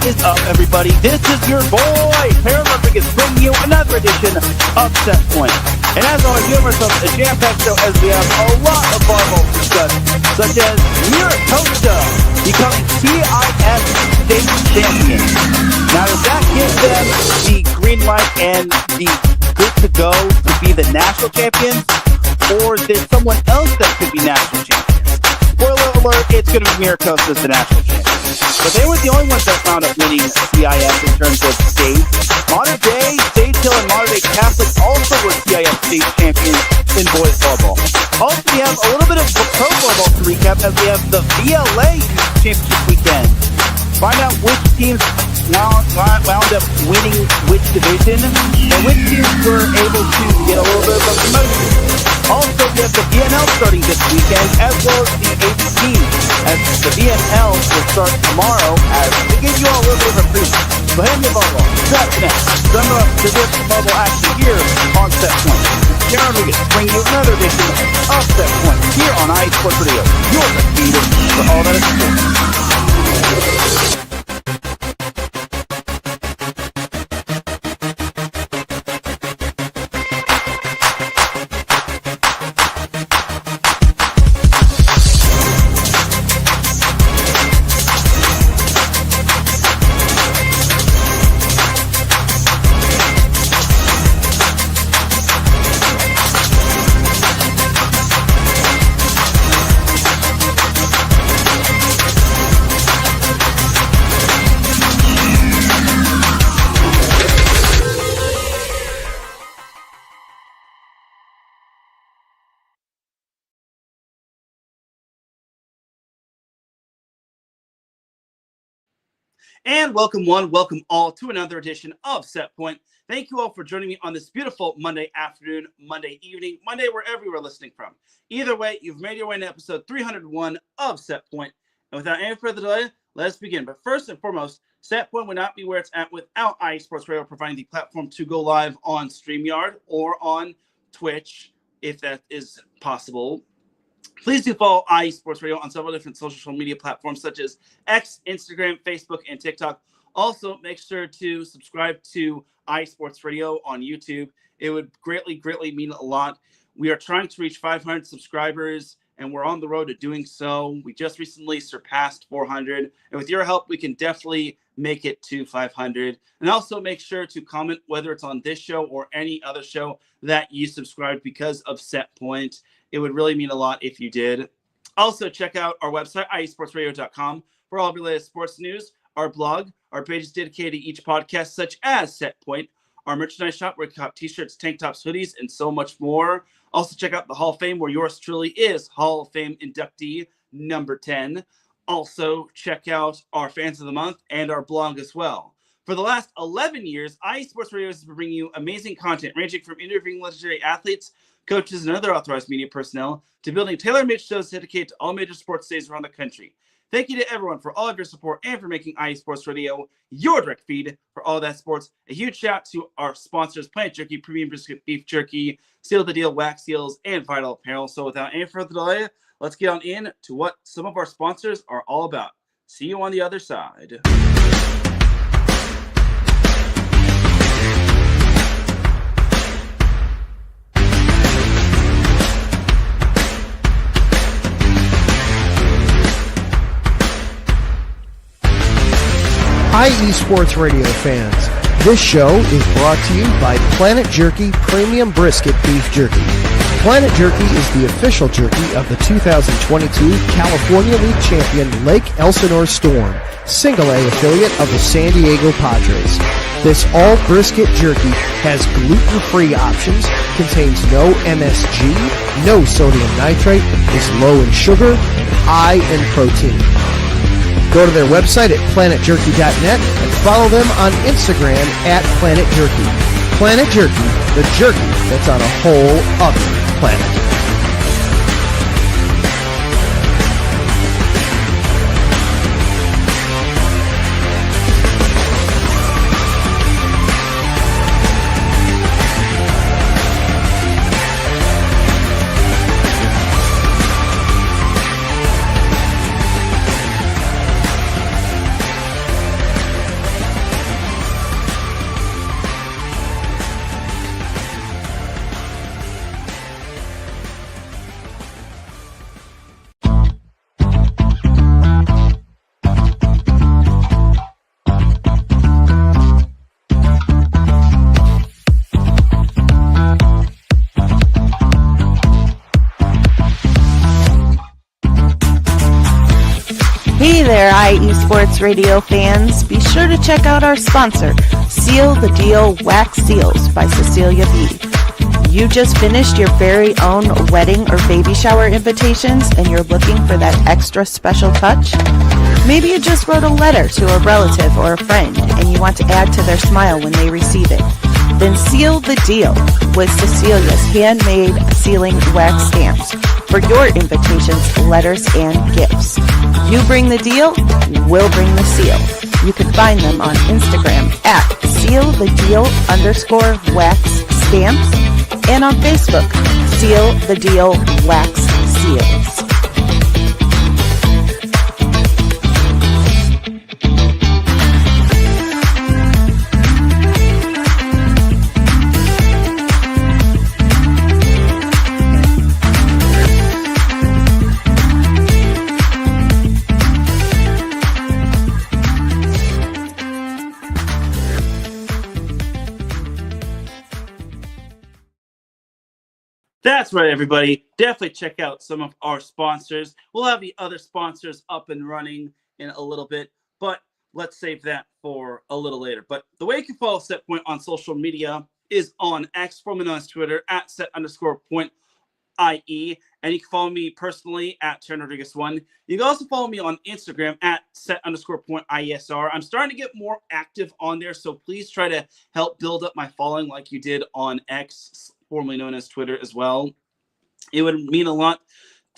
is up, everybody? This is your boy, Teran Rodriguez, bringing you another edition of Set Point. And as always, we have ourselves a jam-packed show as we have a lot of volleyball to discuss, such as Miracosta becoming CIS state champion. Now, does that give them the green light and the good to go to be the national champions? Or is there someone else that could be national champions? Spoiler alert, it's going to be Miracosta as the national champion. But they were the only ones that wound up winning CIS in terms of state. Modern Day, State Hill, and Modern Day Catholic also were CIS state champions in boys volleyball. Also, we have a little bit of pro volleyball to recap as we have the VLA championship weekend. Find out which teams wound up winning which division and which teams were able to get a little bit of a promotion. Also, we have the VNL starting this weekend, as well as the ABC, as the VNL will start tomorrow, as we give you all a little bit of a preview. So hand me a volleyball. That's next. Remember to this volleyball action here on Set Point. Teran Rodriguez bring you another edition of Set Point here on iSports Radio. Your feed for all that is sports. And welcome one, welcome all to another edition of Set Point. Thank you all for joining me on this beautiful Monday afternoon, Monday evening, Monday wherever you are listening from. Either way, you've made your way to episode 301 of Set Point. And without any further delay, let's begin. But first and foremost, Set Point would not be where it's at without iSports Radio providing the platform to go live on StreamYard or on Twitch, if that is possible. Please do follow iSports Radio on several different social media platforms such as X, Instagram, Facebook, and TikTok. Also, make sure to subscribe to iSports Radio on YouTube. It would greatly, greatly mean a lot. We are trying to reach 500 subscribers, and we're on the road to doing so. We just recently surpassed 400, and with your help, we can definitely make it to 500. And also make sure to comment whether it's on this show or any other show that you subscribed because of Set Point. It would really mean a lot if you did. Also, check out our website, iSportsRadio.com, for all the latest sports news, our blog, our pages dedicated to each podcast, such as Set Point, our merchandise shop where you can cop t-shirts, tank tops, hoodies, and so much more. Also, check out the Hall of Fame, where yours truly is Hall of Fame inductee number 10. Also, check out our Fans of the Month and our blog as well. For the last 11 years, iSports Radio has been bringing you amazing content, ranging from interviewing legendary athletes, coaches, and other authorized media personnel, to building tailor-made shows dedicated to all major sports stages around the country. Thank you to everyone for all of your support and for making iSports Radio your direct feed for all that sports. A huge shout to our sponsors, Planet Jerky, Premium Brisket Beef Jerky, Seal the Deal, Wax Seals, and Vital Apparel. So without any further delay, let's get on in to what some of our sponsors are all about. See you on the other side. Hi, eSports Radio fans. This show is brought to you by Planet Jerky Premium Brisket Beef Jerky. Planet Jerky is the official jerky of the 2022 California League champion Lake Elsinore Storm, Single A affiliate of the San Diego Padres. This all brisket jerky has gluten-free options, contains no MSG, no sodium nitrate, is low in sugar, and high in protein. Go to their website at planetjerky.net and follow them on Instagram at Planet Jerky. Planet Jerky, the jerky that's on a whole other planet. Hey there, IE Sports Radio fans. Be sure to check out our sponsor, Seal the Deal Wax Seals by Cecilia B. You just finished your very own wedding or baby shower invitations and you're looking for that extra special touch? Maybe you just wrote a letter to a relative or a friend and you want to add to their smile when they receive it. Then seal the deal with Cecilia's handmade sealing wax stamps for your invitations, letters, and gifts. You bring the deal, we'll bring the seal. You can find them on Instagram at sealthedeal_wax stamps and on Facebook, Seal the Deal Wax Seals. That's right, everybody. Definitely check out some of our sponsors. We'll have the other sponsors up and running in a little bit, but let's save that for a little later. But the way you can follow SetPoint on social media is on X, formerly known as Twitter, at set_point IE. And you can follow me personally at Teran Rodriguez 1. You can also follow me on Instagram at set_point IESR. I'm starting to get more active on there, so please try to help build up my following like you did on X, formerly known as Twitter as well. It would mean a lot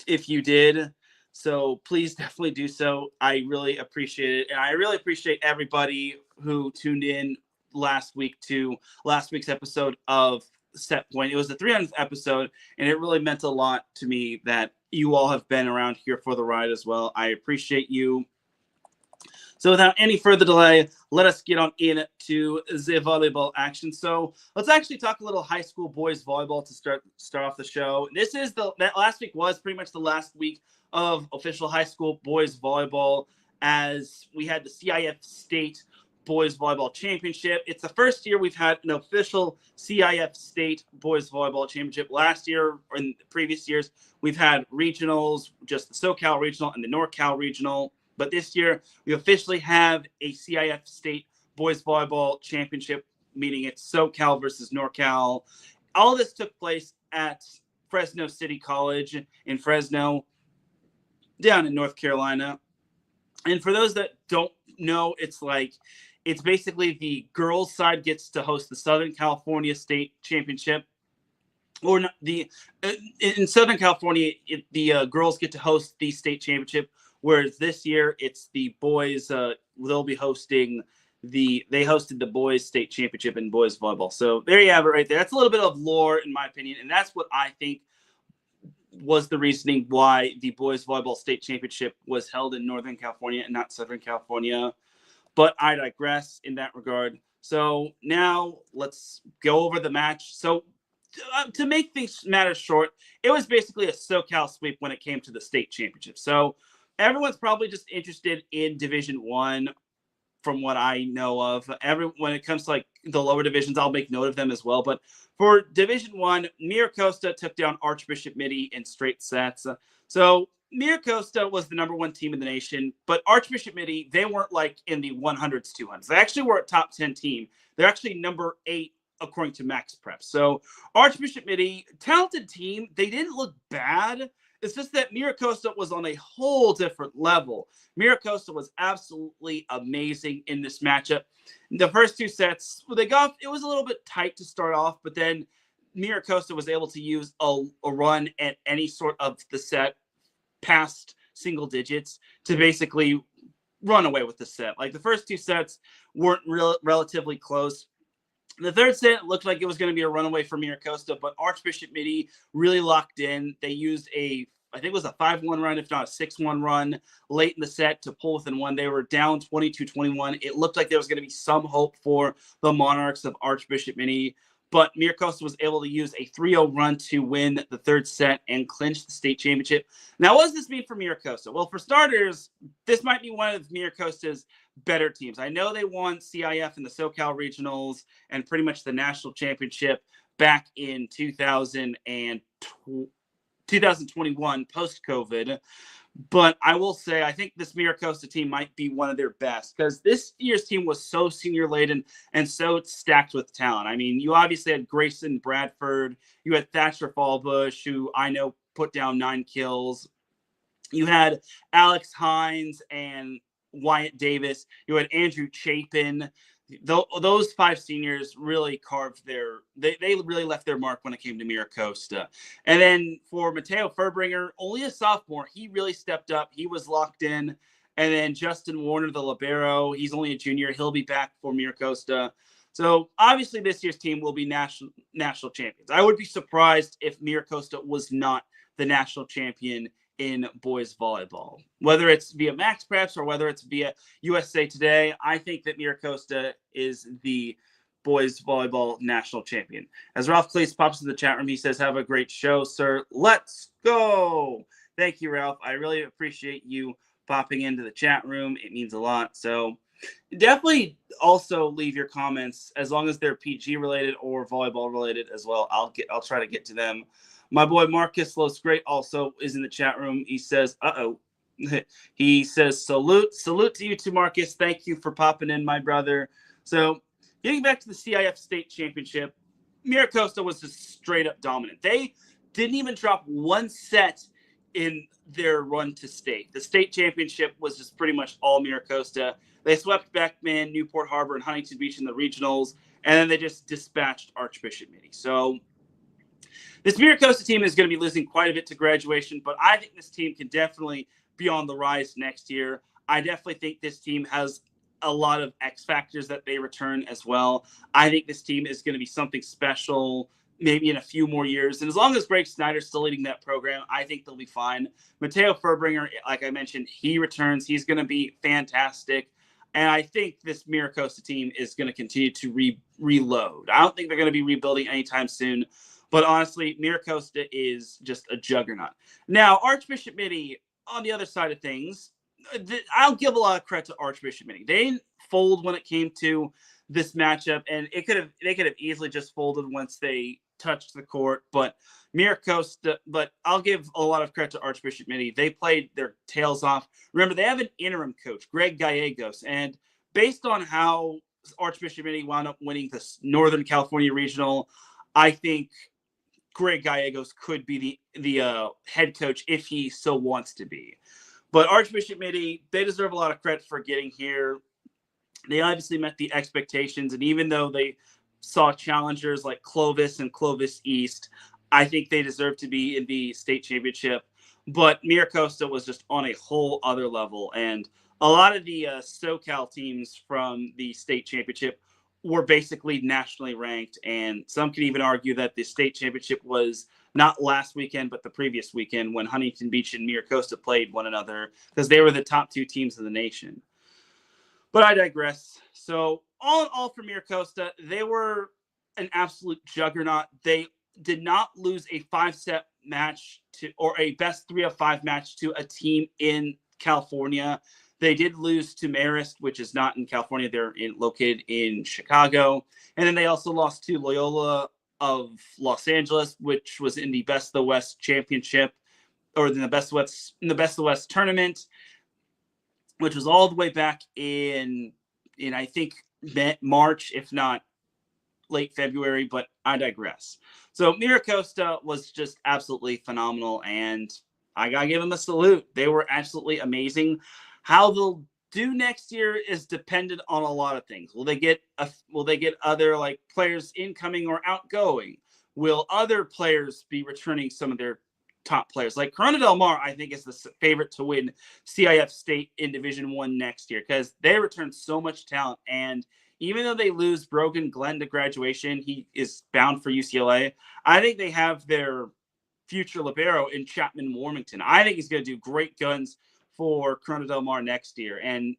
if you did. So please definitely do so. I really appreciate it. And I really appreciate everybody who tuned in last week to last week's episode of Set Point. It was the 300th episode, and it really meant a lot to me that you all have been around here for the ride as well. I appreciate you. So without any further delay, let us get on into the volleyball action. So let's actually talk a little high school boys volleyball to start off the show. This is that last week was pretty much the last week of official high school boys volleyball, as we had the CIF State Boys Volleyball Championship. It's the first year we've had an official CIF State Boys Volleyball Championship. Last year, or in the previous years, we've had regionals, just the SoCal Regional and the NorCal Regional. But this year, we officially have a CIF State Boys Volleyball Championship, meaning it's SoCal versus NorCal. All this took place at Fresno City College in Fresno, down in North Carolina. And for those that don't know, it's basically the girls' side gets to host the Southern California State Championship. Or not, in Southern California, the girls get to host the state championship. Whereas this year, it's the boys. They'll be hosting they hosted the boys state championship in boys volleyball. So there you have it right there. That's a little bit of lore, in my opinion, and that's what I think was the reasoning why the boys volleyball state championship was held in Northern California and not Southern California. But I digress in that regard. So now let's go over the match. So to make things matter short, it was basically a SoCal sweep when it came to the state championship. So everyone's probably just interested in Division I, from what I know of. When it comes to like the lower divisions, I'll make note of them as well. But for Division I, Miracosta took down Archbishop Mitty in straight sets. So Miracosta was the number one team in the nation, but Archbishop Mitty, they weren't like in the 100s, 200s. They actually were a top 10 team. They're actually number 8 according to Max Prep. So Archbishop Mitty, talented team. They didn't look bad. It's just that Miracosta was on a whole different level. Miracosta was absolutely amazing in this matchup. The first two sets, it was a little bit tight to start off, but then Miracosta was able to use a run at any sort of the set past single digits to basically run away with the set. Like the first two sets weren't relatively close. The third set looked like it was going to be a runaway for Miracosta, but Archbishop Mitty really locked in. They used I think it was a 5-1 run, if not a 6-1 run late in the set to pull within one. They were down 22-21. It looked like there was going to be some hope for the Monarchs of Archbishop Mitty, but Miracosta was able to use a 3-0 run to win the third set and clinch the state championship. Now, what does this mean for Miracosta? Well, for starters, this might be one of Miracosta's better teams. I know they won CIF in the SoCal Regionals and pretty much the national championship back in 2021 post-COVID, But I will say, I think this Miracosta team might be one of their best because this year's team was so senior laden and so stacked with talent. I mean, you obviously had Grayson Bradford, you had Thatcher Fallbush, who I know put down 9 kills. You had Alex Hines and Wyatt Davis. You had Andrew Chapin. Those 5 seniors really carved they really left their mark when it came to Miracosta. And then for Mateo Furbringer, only a sophomore, he really stepped up. He was locked in. And then Justin Warner, the libero, he's only a junior. He'll be back for Miracosta. So obviously this year's team will be national champions. I would be surprised if Miracosta was not the national champion in boys volleyball, whether it's via Max Preps or whether it's via USA Today. I think that Miracosta is the boys volleyball national champion. As Ralph Cleese pops in the chat room, he says, "Have a great show, sir. Let's go." Thank you, Ralph. I really appreciate you popping into the chat room. It means a lot. So definitely also leave your comments, as long as they're PG related or volleyball related as well. I'll try to get to them. My boy Marcus Los Great also is in the chat room. He says, he says, salute to you too, Marcus. Thank you for popping in, my brother. So getting back to the CIF state championship, Miracosta was just straight up dominant. They didn't even drop one set in their run to state. The state championship was just pretty much all Miracosta. They swept Beckman, Newport Harbor, and Huntington Beach in the regionals, and then they just dispatched Archbishop Mitty. So this Miracosta team is going to be losing quite a bit to graduation, but I think this team can definitely be on the rise next year. I definitely think this team has a lot of X factors that they return as well. I think this team is going to be something special maybe in a few more years. And as long as Greg Snyder's still leading that program, I think they'll be fine. Mateo Furbringer, like I mentioned, he returns. He's going to be fantastic. And I think this Miracosta team is going to continue to reload. I don't think they're going to be rebuilding anytime soon. But honestly, Miracosta is just a juggernaut. Now, Archbishop Mitty, on the other side of things, I'll give a lot of credit to Archbishop Mitty. They didn't fold when it came to this matchup, and they could have easily just folded once they touched the court. But I'll give a lot of credit to Archbishop Mitty. They played their tails off. Remember, they have an interim coach, Greg Gallegos, and based on how Archbishop Mitty wound up winning the Northern California Regional, I think Greg Gallegos could be the head coach if he so wants to be. But Archbishop Mitty, they deserve a lot of credit for getting here. They obviously met the expectations, and even though they saw challengers like Clovis and Clovis East, I think they deserve to be in the state championship. But Miracosta was just on a whole other level, and a lot of the SoCal teams from the state championship were basically nationally ranked, and some could even argue that the state championship was not last weekend, but the previous weekend when Huntington Beach and Miracosta played one another, because they were the top 2 teams in the nation. But I digress. So all in all for Miracosta, they were an absolute juggernaut. They did not lose a 5-set match or a best 3 of 5 match to a team in California. They did lose to Marist, which is not in California. They're located in Chicago. And then they also lost to Loyola of Los Angeles, which was in the Best of the West championship, or in the Best of the West tournament, which was all the way back in I think March, if not late February, but I digress. So Miracosta was just absolutely phenomenal, and I gotta give them a salute. They were absolutely amazing. How they'll do next year is dependent on a lot of things. Will they get other like players incoming or outgoing? Will other players be returning some of their top players? Like Corona Del Mar, I think, is the favorite to win CIF State in Division I next year because they return so much talent. And even though they lose Brogan Glenn to graduation, he is bound for UCLA. I think they have their future libero in Chapman Warmington. I think he's going to do great guns for Corona Del Mar next year. And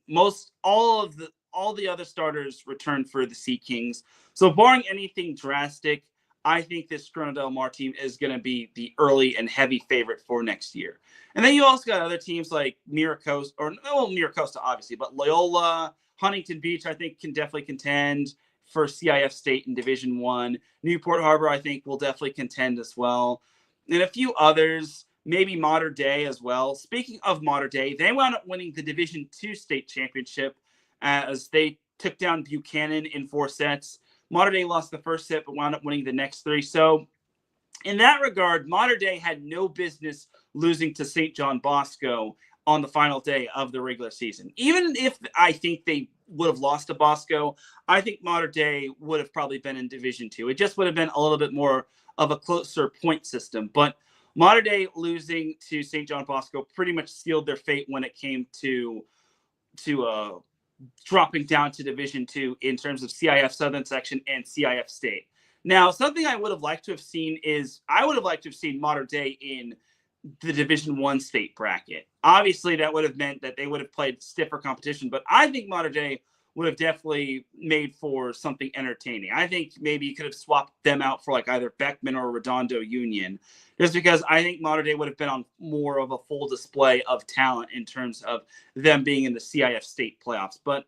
all the other starters return for the Sea Kings. So barring anything drastic, I think this Corona Del Mar team is going to be the early and heavy favorite for next year. And then you also got other teams like Miracosta, obviously, but Loyola, Huntington Beach, I think can definitely contend for CIF State in Division I. Newport Harbor, I think, will definitely contend as well. And a few others. maybe Mater Dei as well. Speaking of Mater Dei, they wound up winning the Division II state championship as they took down Buchanan in 4 sets. Mater Dei lost the first set, but wound up winning the next 3. So in that regard, Mater Dei had no business losing to St. John Bosco on the final day of the regular season. Even if I think they would have lost to Bosco, I think Mater Dei would have probably been in Division II. It just would have been a little bit more of a closer point system. But Mater Dei losing to St. John Bosco pretty much sealed their fate when it came to dropping down to Division II in terms of CIF Southern Section and CIF State. Now, something I would have liked to have seen is I would have liked to have seen Mater Dei in the Division I state bracket. Obviously, that would have meant that they would have played stiffer competition, but I think Mater Dei would have definitely made for something entertaining. I think maybe you could have swapped them out for like either Beckman or Redondo Union, just because I think Mater Dei would have been on more of a full display of talent in terms of them being in the CIF state playoffs. But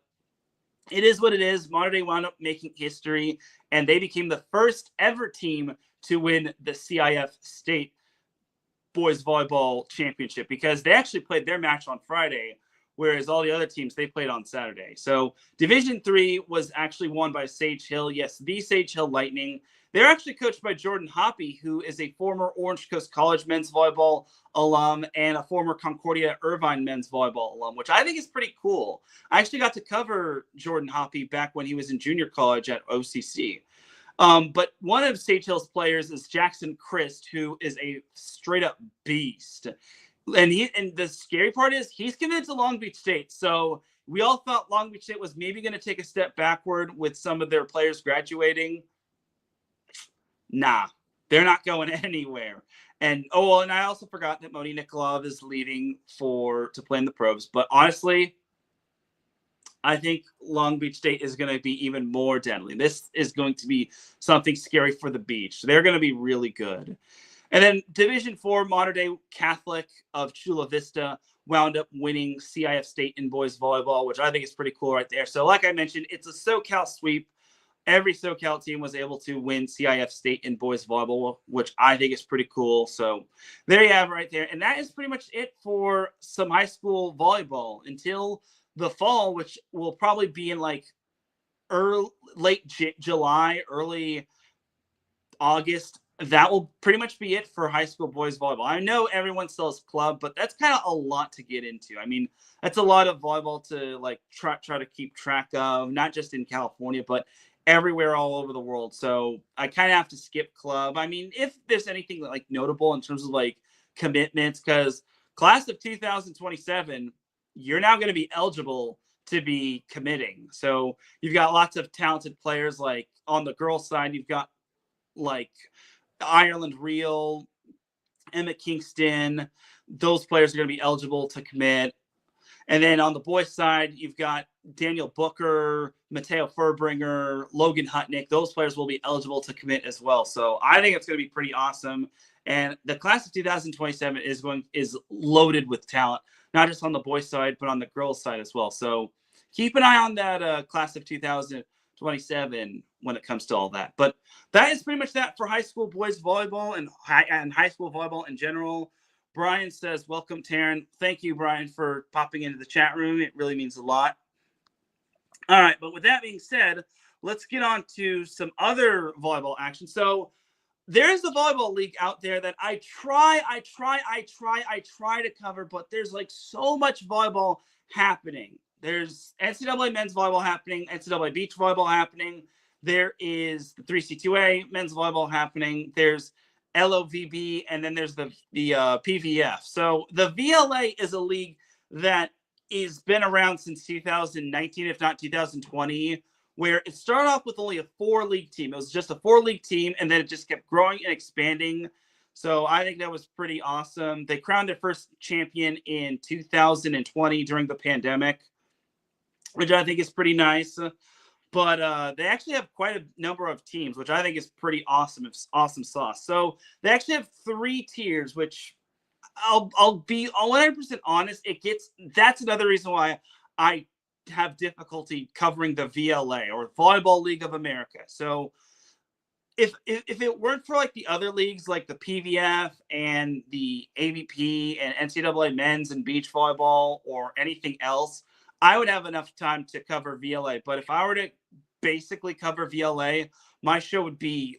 it is what it is. Mater Dei wound up making history, and they became the first ever team to win the CIF state boys volleyball championship, because they actually played their match on Friday, whereas all the other teams, they played on Saturday. So Division III was actually won by Sage Hill. Yes, the Sage Hill Lightning. They're actually coached by Jordan Hoppy, who is a former Orange Coast College men's volleyball alum and a former Concordia Irvine men's volleyball alum, which I think is pretty cool. I actually got to cover Jordan Hoppy back when he was in junior college at OCC. But one of Sage Hill's players is Jackson Christ, who is a straight-up beast. And the scary part is he's committed to Long Beach State. So we all thought Long Beach State was maybe going to take a step backward with some of their players graduating. Nah, they're not going anywhere. And and I also forgot that Moni Nikolov is leaving to play in the pros. But honestly, I think Long Beach State is going to be even more deadly. This is going to be something scary for the beach. They're going to be really good. And then Division IV, Mater Dei Catholic of Chula Vista wound up winning CIF State in boys volleyball, which I think is pretty cool right there. So like I mentioned, it's a SoCal sweep. Every SoCal team was able to win CIF State in boys volleyball, which I think is pretty cool. So there you have it right there. And that is pretty much it for some high school volleyball until the fall, which will probably be in like late July, early August. That will pretty much be it for high school boys volleyball. I know everyone still has club, but that's kind of a lot to get into. I mean, that's a lot of volleyball to like try to keep track of, not just in California, but everywhere all over the world. So I kind of have to skip club. I mean, if there's anything like notable in terms of like commitments, because class of 2027, you're now going to be eligible to be committing. So you've got lots of talented players. Like on the girls' side, you've got like Ireland Real, Emma Kingston. Those players are going to be eligible to commit. And then on the boys' side, you've got Daniel Booker, Mateo Furbringer, Logan Hutnick. Those players will be eligible to commit as well. So I think it's going to be pretty awesome. And the class of 2027 is loaded with talent, not just on the boys' side, but on the girls' side as well. So keep an eye on that class of 2027 when it comes to all that. But that is pretty much that for high school boys volleyball and high school volleyball in general. Brian says, welcome, Teran. Thank you, Brian, for popping into the chat room. It really means a lot. All right, but with that being said, let's get on to some other volleyball action. So there's the volleyball league out there that I try to cover, but there's like so much volleyball happening. There's NCAA men's volleyball happening, NCAA beach volleyball happening. There is the 3C2A men's volleyball happening. There's LOVB, and then there's the PVF. So the VLA is a league that has been around since 2019, if not 2020, where it started off with only a 4-league team. It was just a 4-league team, and then it just kept growing and expanding. So I think that was pretty awesome. They crowned their first champion in 2020 during the pandemic, which I think is pretty nice. But they actually have quite a number of teams, which I think is pretty awesome. It's awesome sauce. So they actually have 3 tiers, which I'll be 100% honest. That's another reason why I have difficulty covering the VLA or Volleyball League of America. So if it weren't for like the other leagues like the PVF and the AVP and NCAA men's and beach volleyball or anything else, I would have enough time to cover VLA. But if I were to basically cover VLA, my show would be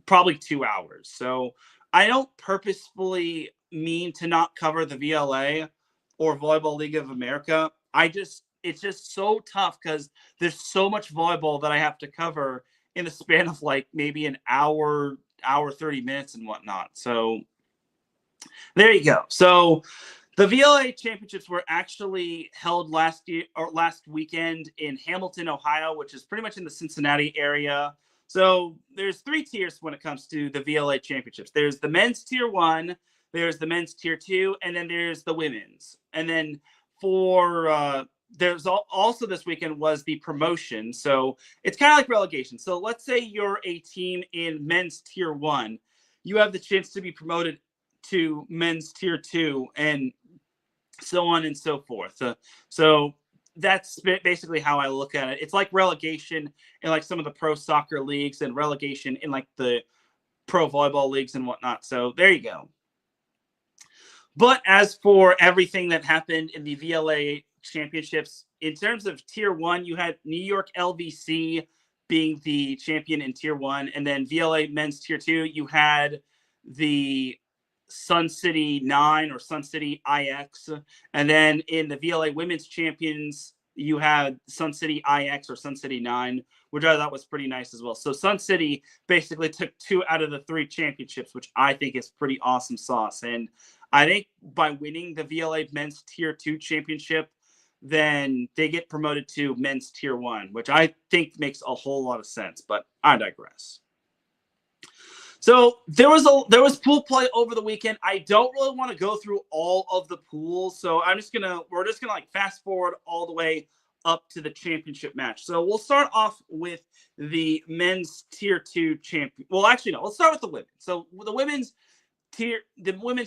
probably 2 hours. So I don't purposefully mean to not cover the VLA or Volleyball League of America. It's just so tough because there's so much volleyball that I have to cover in the span of like maybe an hour 30 minutes and whatnot. So there you go. So the VLA championships were actually held last weekend in Hamilton, Ohio, which is pretty much in the Cincinnati area. So there's 3 tiers when it comes to the VLA championships. There's the men's tier 1, there's the men's tier 2, and then there's the women's. And then for there's also this weekend was the promotion. So it's kind of like relegation. So let's say you're a team in men's tier 1, you have the chance to be promoted to men's tier 2 and so on and so forth. So that's basically how I look at it. It's like relegation in like some of the pro soccer leagues and relegation in like the pro volleyball leagues and whatnot. So there you go. But as for everything that happened in the VLA championships, in terms of tier 1, you had New York LVC being the champion in tier 1, and then VLA men's tier 2, you had the Sun City 9 or Sun City IX, and then in the VLA women's champions, you had Sun City IX or Sun City 9, which I thought was pretty nice as well. So Sun City basically took 2 out of the 3 championships, which I think is pretty awesome sauce. And I think by winning the VLA men's tier 2 championship, then they get promoted to men's tier 1, which I think makes a whole lot of sense, but I digress. So there was pool play over the weekend. I don't really want to go through all of the pools, so we're just gonna like fast forward all the way up to the championship match. So we'll start off with the men's tier 2 champion. Well, actually no, let's start with the women. So the women's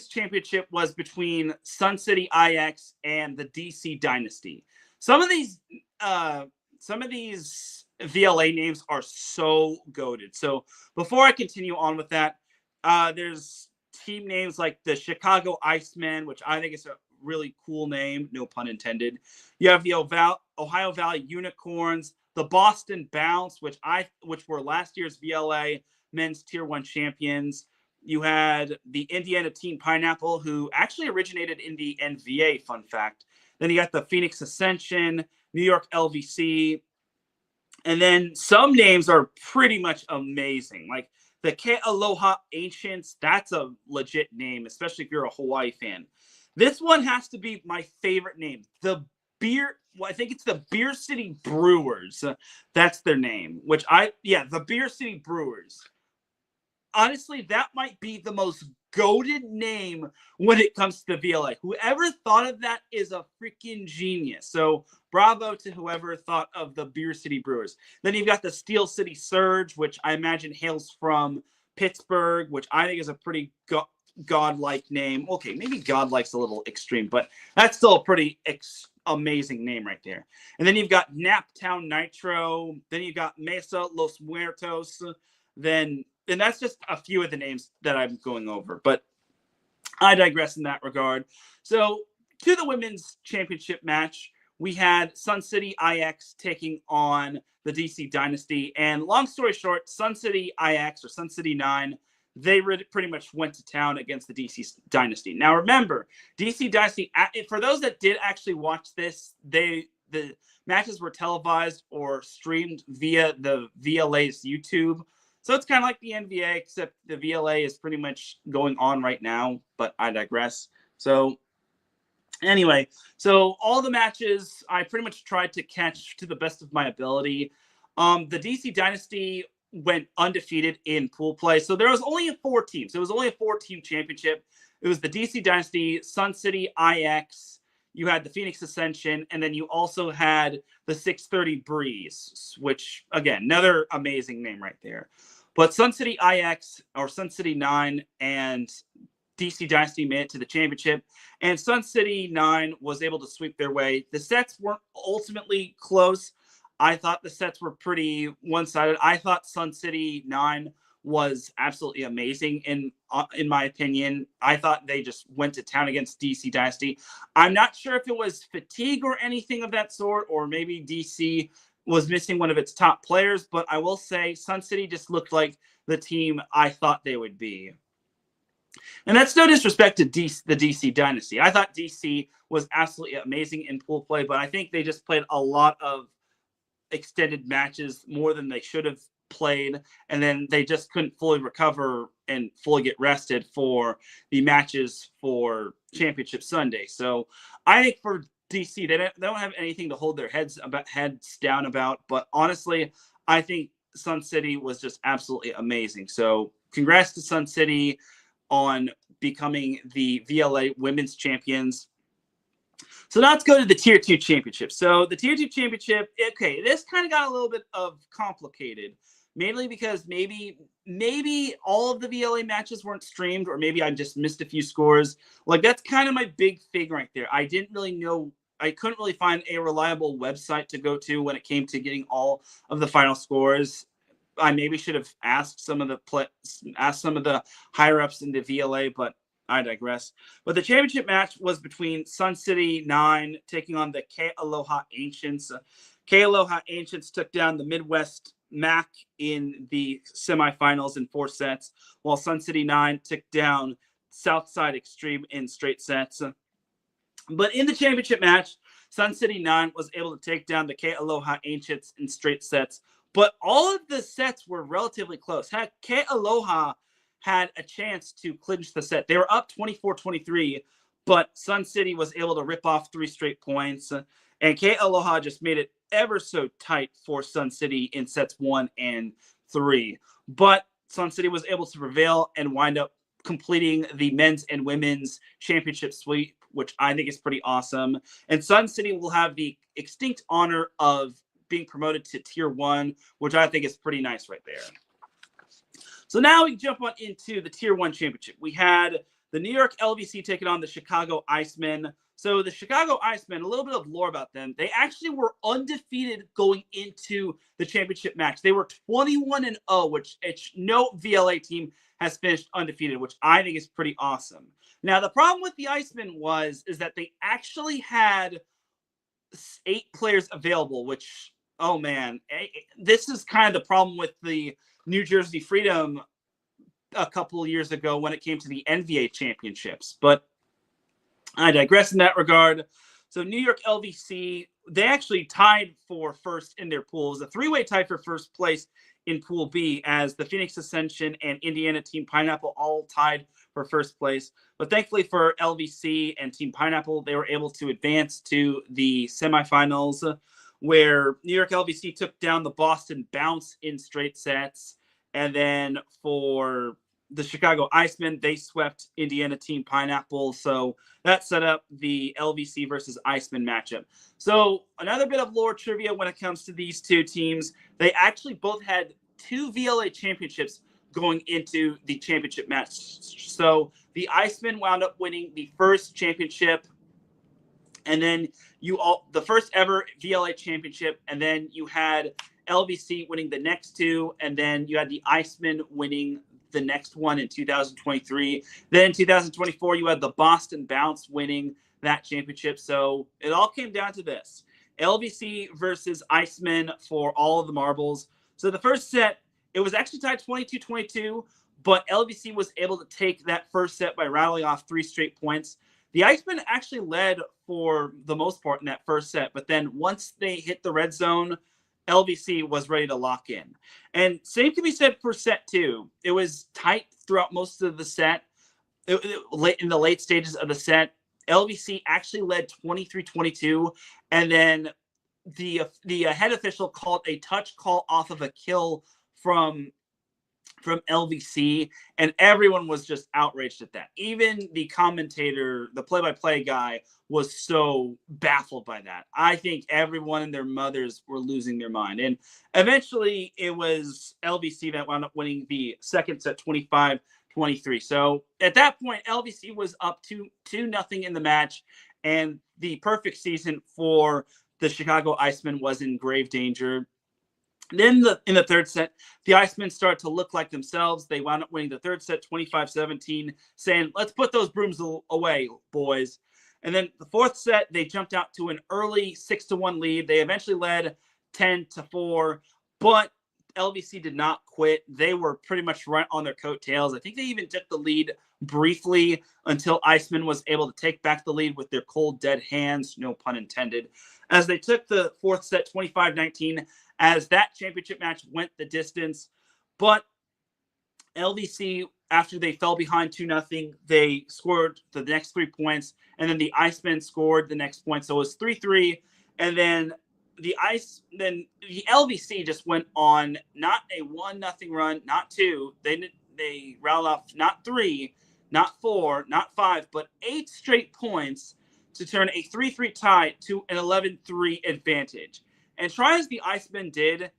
championship was between Sun City IX and the DC Dynasty. Some of these VLA names are so goated. So before I continue on with that, there's team names like the Chicago Icemen, which I think is a really cool name, no pun intended. You have the Ohio Valley Unicorns, the Boston Bounce, which were last year's VLA men's tier 1 champions. You had the Indiana Team Pineapple, who actually originated in the NVA, fun fact. Then you got the Phoenix Ascension, New York LVC. And then some names are pretty much amazing. Like the Ke Aloha Ancients, that's a legit name, especially if you're a Hawaii fan. This one has to be my favorite name. I think it's the Beer City Brewers. That's their name, the Beer City Brewers. Honestly, that might be the most goated name when it comes to the VLA. Whoever thought of that is a freaking genius. So bravo to whoever thought of the Beer City Brewers. Then you've got the Steel City Surge, which I imagine hails from Pittsburgh, which I think is a pretty godlike name. Okay, maybe godlike's a little extreme, but that's still a pretty amazing name right there. And then you've got Naptown Nitro. Then you've got Mesa Los Muertos. And that's just a few of the names that I'm going over, but I digress in that regard. So to the women's championship match, we had Sun City IX taking on the DC Dynasty. And long story short, Sun City IX or Sun City 9, they pretty much went to town against the DC Dynasty. Now remember, DC Dynasty, for those that did actually watch this, the matches were televised or streamed via the VLA's YouTube. So it's kind of like the NBA, except the VLA is pretty much going on right now, but I digress. So anyway, so all the matches I pretty much tried to catch to the best of my ability. The DC Dynasty went undefeated in pool play. So there was only 4 teams. It was only a 4-team championship. It was the DC Dynasty, Sun City IX, you had the Phoenix Ascension, and then you also had the 630 Breeze, which, again, another amazing name right there. But Sun City IX, or Sun City 9, and DC Dynasty made it to the championship, and Sun City 9 was able to sweep their way. The sets weren't ultimately close. I thought the sets were pretty one-sided. I thought Sun City 9 was absolutely amazing. In my opinion, I thought they just went to town against DC Dynasty. I'm not sure if it was fatigue or anything of that sort, or maybe DC was missing one of its top players, but I will say Sun City just looked like the team I thought they would be. And that's no disrespect to the DC Dynasty. I thought DC was absolutely amazing in pool play, but I think they just played a lot of extended matches, more than they should have played, and then they just couldn't fully recover and fully get rested for the matches for Championship Sunday. So I think for DC, they don't have anything to hold their heads down about, but honestly, I think Sun City was just absolutely amazing. So congrats to Sun City on becoming the VLA Women's Champions. So now let's go to the Tier 2 Championship. So the Tier 2 Championship, okay, this kind of got a little bit of complicated, mainly because maybe all of the VLA matches weren't streamed, or maybe I just missed a few scores. Like, that's kind of my big thing right there. I didn't really know. I couldn't really find a reliable website to go to when it came to getting all of the final scores. I maybe should have asked some of the higher ups in the VLA, but I digress. But the championship match was between Sun City 9 taking on the K Aloha Ancients. K Aloha Ancients took down the Midwest MAC in the semifinals in 4 sets, while Sun City 9 took down Southside Extreme in straight sets. But in the championship match, Sun City 9 was able to take down the K Aloha Ancients in straight sets. But all of the sets were relatively close. K Aloha had a chance to clinch the set. They were up 24-23, but Sun City was able to rip off 3 straight points. And K Aloha just made it ever so tight for Sun City in sets 1 and 3. But Sun City was able to prevail and wind up completing the men's and women's championship sweep, which I think is pretty awesome. And Sun City will have the distinct honor of being promoted to Tier 1, which I think is pretty nice right there. So now we jump on into the Tier 1 championship. We had the New York LVC taking on the Chicago Icemen. So the Chicago Icemen, a little bit of lore about them. They actually were undefeated going into the championship match. They were 21-0, which no VLA team has finished undefeated, which I think is pretty awesome. Now, the problem with the Icemen is that they actually had 8 players available, which, oh man, this is kind of the problem with the New Jersey Freedom a couple of years ago when it came to the NVA championships. But I digress in that regard. So New York LVC, they actually tied for first in their pool. It was a 3-way tie for first place in Pool B, as the Phoenix Ascension and Indiana Team Pineapple all tied for first place. But thankfully for LVC and Team Pineapple, they were able to advance to the semifinals, where New York LVC took down the Boston Bounce in straight sets. And then for the Chicago Icemen, they swept Indiana Team Pineapple. So that set up the LVC versus Icemen matchup. So another bit of lore trivia when it comes to these two teams. They actually both had 2 VLA championships going into the championship match. So the Icemen wound up winning the first championship, and then the first ever VLA championship, and then you had LVC winning the next 2, and then you had the Icemen winning the next one in 2023. Then in 2024, you had the Boston Bounce winning that championship. So it all came down to this: LVC versus Icemen for all of the marbles. So the first set, it was actually tied 22-22, but LVC was able to take that first set by rattling off 3 straight points. The Icemen actually led for the most part in that first set, but then once they hit the red zone, LVC was ready to lock in. And same can be said for set 2. It was tight throughout most of the set. In the late stages of the set, LVC actually led 23-22, and then the head official called a touch call off of a kill from LVC, and everyone was just outraged at that. Even the commentator, the play-by-play guy, was so baffled by that. I think everyone and their mothers were losing their mind. And eventually it was LVC that wound up winning the second set 25-23. So at that point, LVC was up 2-0 in the match, and the perfect season for the Chicago Icemen was in grave danger. Then in the third set, the Icemen started to look like themselves. They wound up winning the third set 25-17, saying, let's put those brooms away, boys. And then the fourth set, they jumped out to an early 6-1 lead. They eventually led 10-4, but LVC did not quit. They were pretty much right on their coattails. I think they even took the lead briefly until Iceman was able to take back the lead with their cold, dead hands, no pun intended, as they took the fourth set 25-19, as that championship match went the distance. But LVC, after they fell behind 2-0, they scored the next 3 points, and then the Icemen scored the next point. So it was 3-3, and then the LVC just went on not a 1-0 run, not 2. They rattled off not 3, not 4, not 5, but 8 straight points to turn a 3-3 tie to an 11-3 advantage. And try as the Icemen did,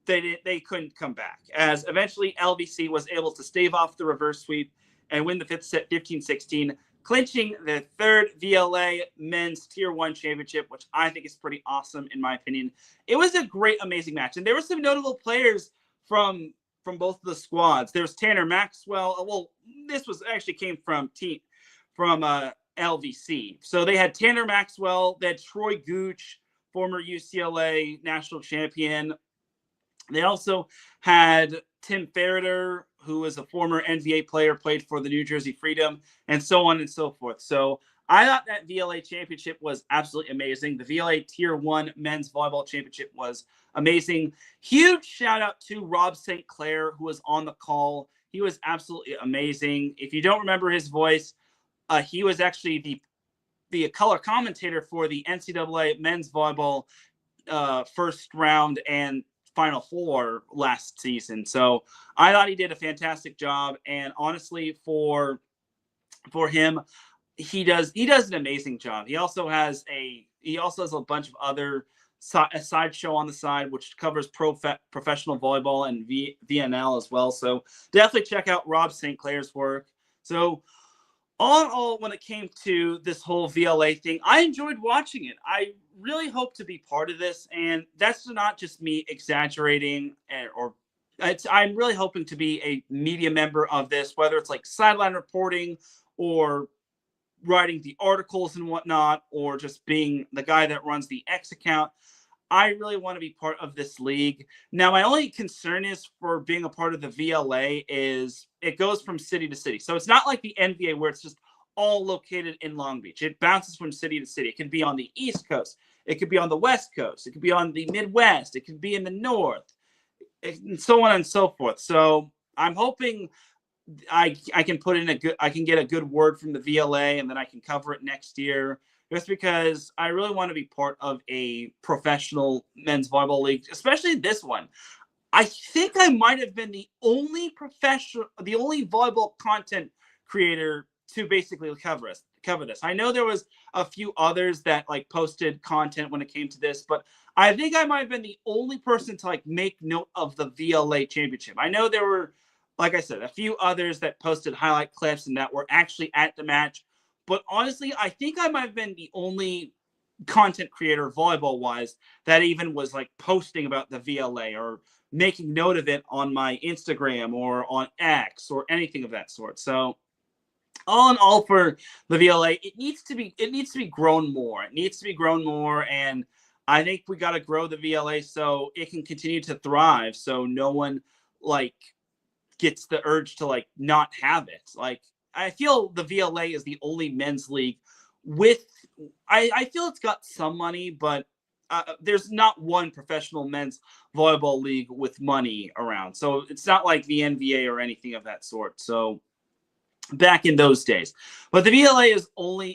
they couldn't come back, as eventually LVC was able to stave off the reverse sweep and win the fifth set 15-16, clinching the third VLA men's Tier 1 championship, which I think is pretty awesome in my opinion. It was a great, amazing match, and there were some notable players from both of the squads. There's Tanner Maxwell. Well, this was actually came from LVC. So they had Tanner Maxwell, they had Troy Gooch, former UCLA national champion. They also had Tim Ferreter, who is a former NBA player, played for the New Jersey Freedom, and so on and so forth. So I thought that VLA championship was absolutely amazing. The VLA Tier 1 men's volleyball championship was amazing. Huge shout out to Rob St. Clair, who was on the call. He was absolutely amazing. If you don't remember his voice, he was actually the color commentator for the NCAA men's volleyball first round and Final Four last season. So I thought he did a fantastic job, and honestly, for him, he does an amazing job. He also has a bunch of other a sideshow on the side, which covers professional volleyball and VNL as well. So definitely check out Rob St. Clair's work. So all in all, when it came to this whole VLA thing, I enjoyed watching it. I really hope to be part of this, and that's not just me exaggerating, I'm really hoping to be a media member of this, whether it's like sideline reporting or writing the articles and whatnot, or just being the guy that runs the X account. I really want to be part of this league. Now, my only concern is for being a part of the VLA is it goes from city to city. So it's not like the NBA where it's just all located in Long Beach. It bounces from city to city. It can be on the East Coast. It could be on the West Coast. It could be on the Midwest. It could be in the North, and so on and so forth. So I'm hoping I can get a good word from the VLA, and then I can cover it next year, just because I really want to be part of a professional men's volleyball league, especially this one. I think I might have been the only volleyball content creator to basically cover this. I know there was a few others that like posted content when it came to this, but I think I might have been the only person to like make note of the VLA championship. I know there were, like I said, a few others that posted highlight clips and that were actually at the match. But honestly, I think I might have been the only content creator volleyball-wise that even was like posting about the VLA or making note of it on my Instagram or on X or anything of that sort. So all in all, for the VLA, it needs to be grown more. It needs to be grown more, and I think we got to grow the VLA so it can continue to thrive, so no one like gets the urge to like not have it. Like, I feel the VLA is the only men's league with, I feel it's got some money, but there's not one professional men's volleyball league with money around. So it's not like the NBA or anything of that sort. So back in those days, but the VLA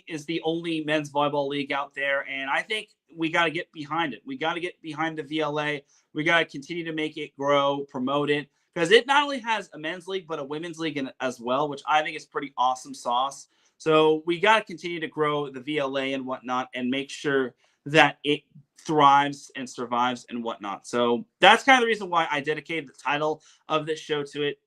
is the only men's volleyball league out there. And I think we got to get behind it. We got to get behind the VLA. We got to continue to make it grow, promote it, because it not only has a men's league, but a women's league as well, which I think is pretty awesome sauce. So we got to continue to grow the VLA and whatnot and make sure that it thrives and survives and whatnot. So that's kind of the reason why I dedicated the title of this show to it,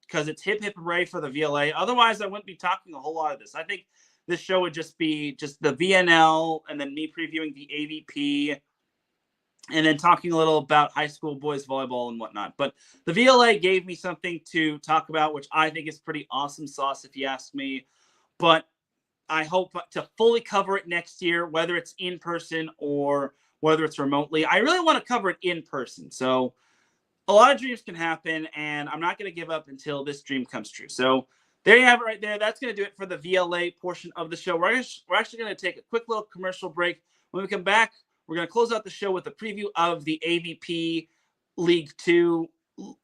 because it's hip, hip, hooray for the VLA. Otherwise, I wouldn't be talking a whole lot of this. I think this show would just be just the VNL and then me previewing the AVP and then talking a little about high school boys volleyball and whatnot. But the VLA gave me something to talk about, which I think is pretty awesome sauce, if you ask me. But I hope to fully cover it next year, whether it's in person or whether it's remotely. I really want to cover it in person. So a lot of dreams can happen, and I'm not going to give up until this dream comes true. So there you have it right there. That's going to do it for the VLA portion of the show. We're actually going to take a quick little commercial break. When we come back, we're going to close out the show with a preview of the AVP League 2,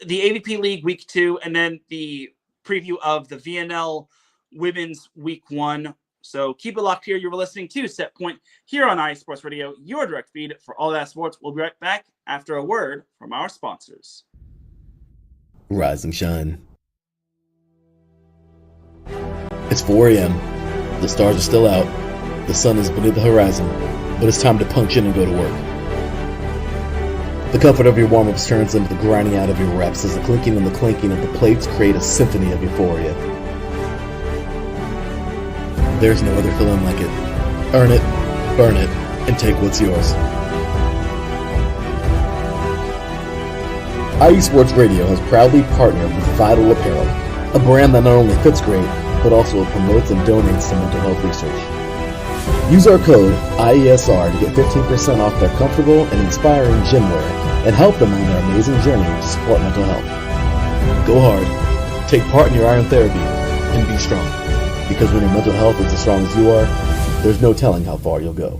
the AVP League Week 2, and then the preview of the VNL Women's Week 1. So keep it locked here. You're listening to Set Point here on iSports Radio, your direct feed for all that sports. We'll be right back after a word from our sponsors. Rise and shine. It's 4 a.m. The stars are still out. The sun is beneath the horizon, but it's time to punch in and go to work. The comfort of your warm-ups turns into the grinding out of your reps as the clinking and the clanking of the plates create a symphony of euphoria. There's no other feeling like it. Earn it, burn it, and take what's yours. IE Sports Radio has proudly partnered with Vital Apparel, a brand that not only fits great, but also promotes and donates to mental health research. Use our code IESR to get 15% off their comfortable and inspiring gym wear and help them on their amazing journey to support mental health. Go hard, take part in your iron therapy, and be strong. Because when your mental health is as strong as you are, there's no telling how far you'll go.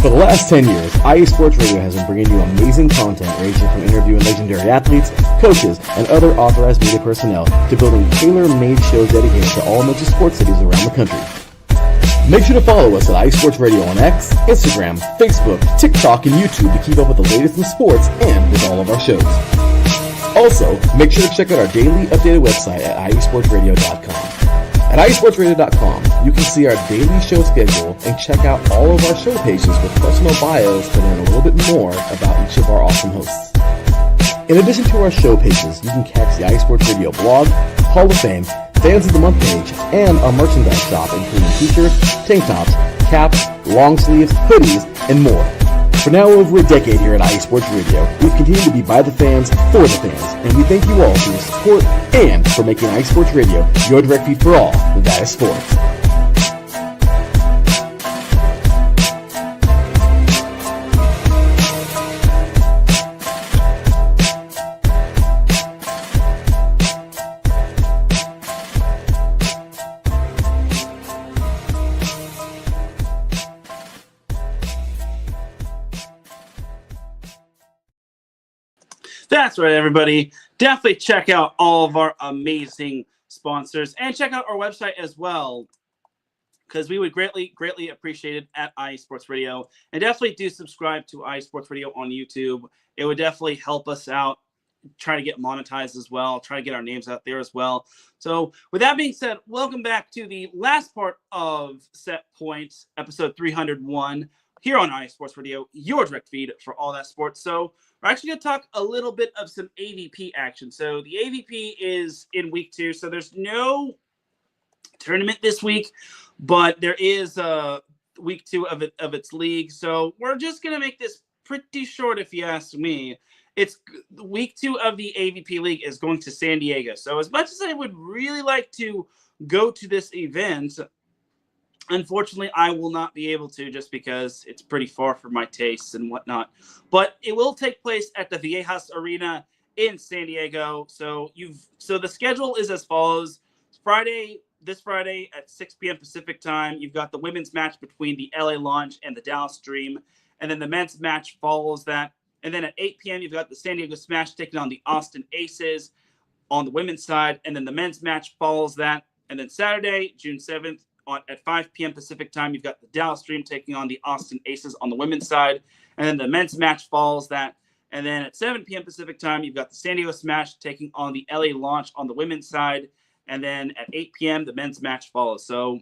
For the last 10 years, IE Sports Radio has been bringing you amazing content ranging from interviewing legendary athletes, coaches, and other authorized media personnel to building tailor-made shows dedicated to all major sports cities around the country. Make sure to follow us at IE Sports Radio on X, Instagram, Facebook, TikTok, and YouTube to keep up with the latest in sports and with all of our shows. Also, make sure to check out our daily updated website at iesportsradio.com. At iesportsradio.com, you can see our daily show schedule and check out all of our show pages with personal bios to learn a little bit more about each of our awesome hosts. In addition to our show pages, you can catch the iSports Radio blog, Hall of Fame, Fans of the Month page, and our merchandise shop including t-shirts, tank tops, caps, long sleeves, hoodies, and more. For now over a decade here at IE Sports Radio, we've continued to be by the fans, for the fans, and we thank you all for your support and for making IE Sports Radio your direct feed for all that is sports. That's right, everybody. Definitely check out all of our amazing sponsors and check out our website as well, because we would greatly appreciate it at IE Sports Radio. And definitely do subscribe to IE Sports Radio on YouTube. It would definitely help us out, try to get monetized as well, try to get our names out there as well. So with that being said, welcome back to the last part of Set Points, episode 301, here on IE Sports Radio, your direct feed for all that sports. So we're actually going to talk a little bit of some AVP action. So the AVP is in week 2, so there's no tournament this week, but there is week 2 of its league. So we're just going to make this pretty short, if you ask me. It's week 2 of the AVP league is going to San Diego. So as much as I would really like to go to this event, unfortunately, I will not be able to just because it's pretty far from my tastes and whatnot. But it will take place at the Viejas Arena in San Diego. So the schedule is as follows. This Friday at 6 p.m. Pacific time, you've got the women's match between the LA Launch and the Dallas Dream. And then the men's match follows that. And then at 8 p.m., you've got the San Diego Smash taking on the Austin Aces on the women's side. And then the men's match follows that. And then Saturday, June 7th, at 5 p.m. Pacific time, you've got the Dallas Dream taking on the Austin Aces on the women's side. And then the men's match follows that. And then at 7 p.m. Pacific time, you've got the San Diego Smash taking on the LA Launch on the women's side. And then at 8 p.m., the men's match follows. So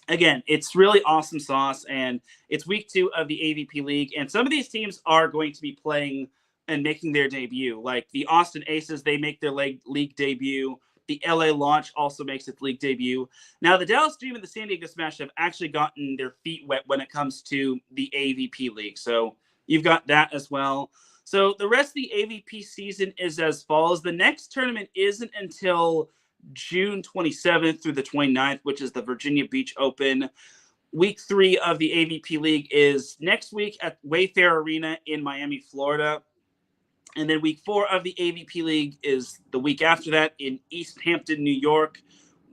again, it's really awesome sauce, and it's week 2 of the AVP League, and some of these teams are going to be playing and making their debut. Like the Austin Aces, they make their league debut. The LA Launch also makes its league debut. Now, the Dallas Dream and the San Diego Smash have actually gotten their feet wet when it comes to the AVP League, so you've got that as well. So the rest of the AVP season is as follows. The next tournament isn't until June 27th through the 29th, which is the Virginia Beach Open. Week 3 of the AVP League is next week at Wayfair Arena in Miami, Florida. And then week 4 of the AVP League is the week after that in East Hampton, New York,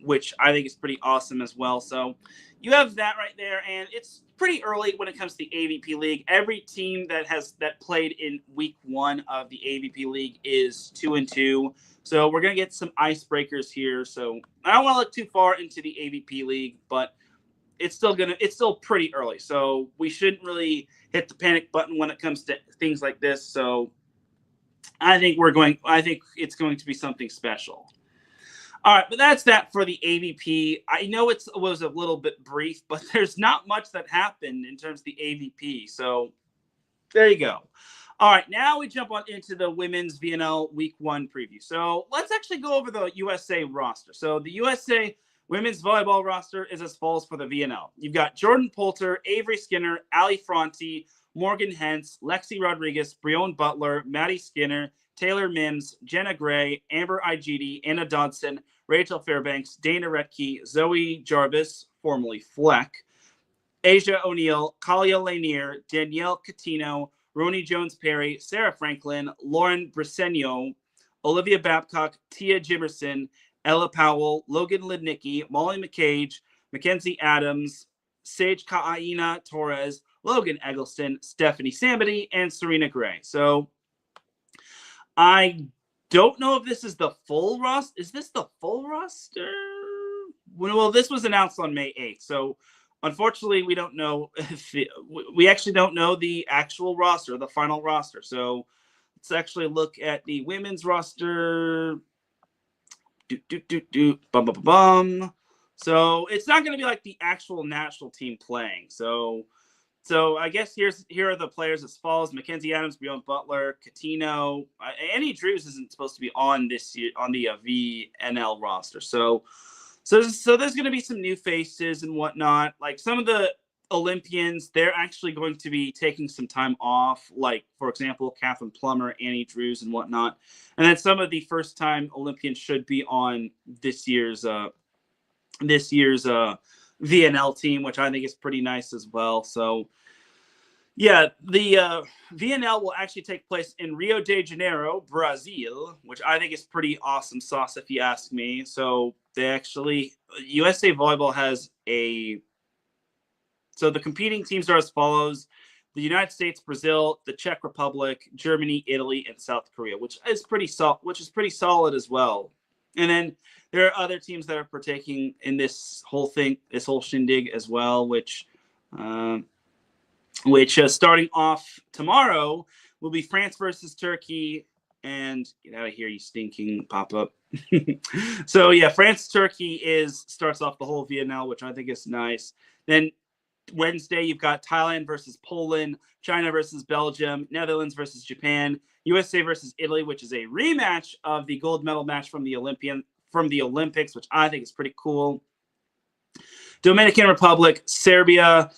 which I think is pretty awesome as well. So you have that right there, and it's pretty early when it comes to the AVP League. Every team that played in week 1 of the AVP League is 2-2. So we're gonna get some icebreakers here. So I don't want to look too far into the AVP League, but it's still pretty early. So we shouldn't really hit the panic button when it comes to things like this. So I think it's going to be something special. All right, but that's that for the AVP. I know it was a little bit brief, but there's not much that happened in terms of the AVP. So there you go. All right, now we jump on into the women's VNL Week 1 preview. So let's actually go over the USA roster. So the USA women's volleyball roster is as follows for the VNL. You've got Jordan Poulter, Avery Skinner, Ali Fronti, Morgan Hentz, Lexi Rodriguez, Breon Butler, Maddie Skinner, Taylor Mims, Jenna Gray, Amber Igidi, Anna Dodson, Rachel Fairbanks, Dana Retke, Zoe Jarvis, formerly Fleck, Asia O'Neill, Kalia Lanier, Danielle Catino, Roni Jones-Perry, Sarah Franklin, Lauren Briseno, Olivia Babcock, Tia Jimerson, Ella Powell, Logan Lidnicki, Molly McCage, Mackenzie Adams, Sage Ka'aina Torres, Logan Eggleston, Stephanie Samity, and Serena Gray. So I don't know if this is the full roster. Is this the full roster? Well, this was announced on May 8th. So unfortunately, we don't know we actually don't know the actual roster, the final roster. So let's actually look at the women's roster. So it's not going to be like the actual national team playing. So I guess here are the players as follows: Mackenzie Adams, Breon Butler, Catino. Annie Drews isn't supposed to be on this year on the VNL roster. So there's going to be some new faces and whatnot. Like some of the Olympians, they're actually going to be taking some time off. Like for example, Catherine Plummer, Annie Drews, and whatnot. And then some of the first-time Olympians should be on this year's VNL team, which I think is pretty nice as well. So yeah, the VNL will actually take place in Rio de Janeiro, Brazil, which I think is pretty awesome sauce if you ask me. So USA Volleyball has so the competing teams are as follows: the United States, Brazil, the Czech Republic, Germany, Italy, and South Korea, which is pretty solid as well. And then there are other teams that are partaking in this whole shindig as well, which starting off tomorrow will be France versus Turkey. And get out of here, you stinking pop-up. So yeah, France-Turkey starts off the whole VNL, which I think is nice. Then Wednesday, you've got Thailand versus Poland, China versus Belgium, Netherlands versus Japan, USA versus Italy, which is a rematch of the gold medal match from the Olympics, which I think is pretty cool. Dominican Republic, Serbia,